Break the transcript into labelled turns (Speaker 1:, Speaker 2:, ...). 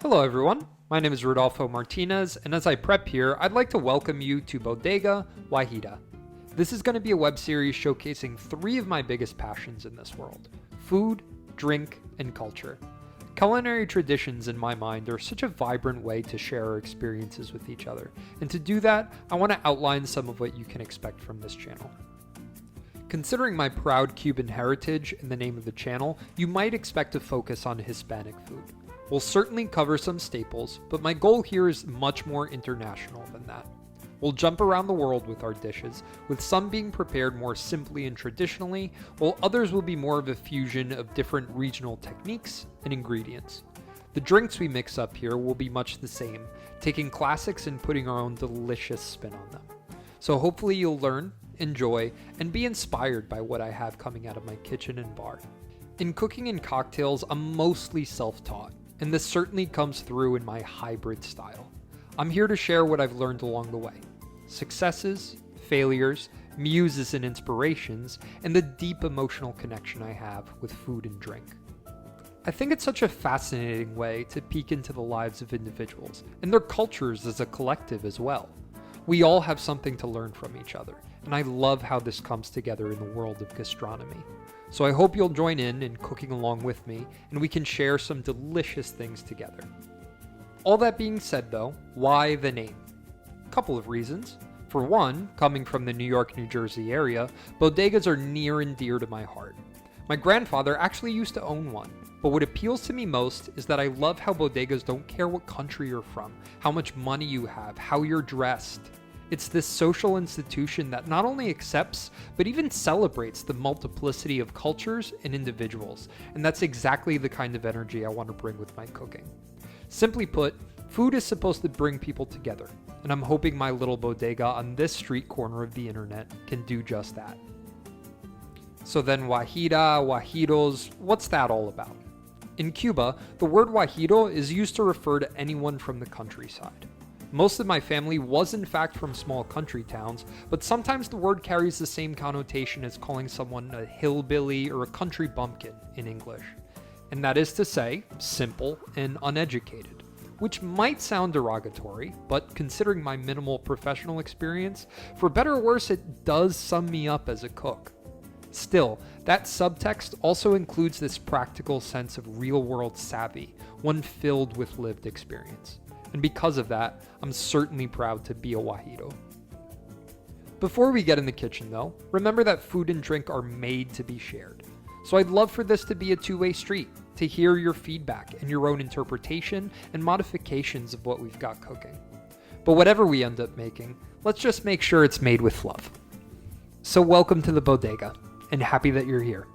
Speaker 1: Hello everyone, my name is Rodolfo Martinez, and as I prep here, I'd like to welcome you to Bodega Guajira. This is going to be a web series showcasing three of my biggest passions in this world: food, drink, and culture. Culinary traditions in my mind are such a vibrant way to share our experiences with each other, and to do that, I want to outline some of what you can expect from this channel. Considering my proud Cuban heritage in the name of the channel, you might expect to focus on Hispanic food. We'll certainly cover some staples, but my goal here is much more international than that. We'll jump around the world with our dishes, with some being prepared more simply and traditionally, while others will be more of a fusion of different regional techniques and ingredients. The drinks we mix up here will be much the same, taking classics and putting our own delicious spin on them. So hopefully you'll learn, enjoy, and be inspired by what I have coming out of my kitchen and bar. In cooking and cocktails, I'm mostly self-taught, and this certainly comes through in my hybrid style. I'm here to share what I've learned along the way: successes, failures, muses and inspirations, and the deep emotional connection I have with food and drink. I think it's such a fascinating way to peek into the lives of individuals, and their cultures as a collective as well. We all have something to learn from each other, and I love how this comes together in the world of gastronomy. So I hope you'll join in cooking along with me, and we can share some delicious things together. All that being said though, why the name? Couple of reasons. For one, coming from the New York, New Jersey area, bodegas are near and dear to my heart. My grandfather actually used to own one, but what appeals to me most is that I love how bodegas don't care what country you're from, how much money you have, how you're dressed. It's this social institution that not only accepts, but even celebrates the multiplicity of cultures and individuals, and that's exactly the kind of energy I want to bring with my cooking. Simply put, food is supposed to bring people together, and I'm hoping my little bodega on this street corner of the internet can do just that. So then Guajira, Guajiros, what's that all about? In Cuba, the word Guajiro is used to refer to anyone from the countryside. Most of my family was in fact from small country towns, but sometimes the word carries the same connotation as calling someone a hillbilly or a country bumpkin in English. And that is to say, simple and uneducated, which might sound derogatory, but considering my minimal professional experience, for better or worse, it does sum me up as a cook. Still, that subtext also includes this practical sense of real-world savvy, one filled with lived experience. And because of that, I'm certainly proud to be a Guajiro. Before we get in the kitchen though, remember that food and drink are made to be shared. So I'd love for this to be a two-way street, to hear your feedback and your own interpretation and modifications of what we've got cooking. But whatever we end up making, let's just make sure it's made with love. So welcome to the bodega, and happy that you're here.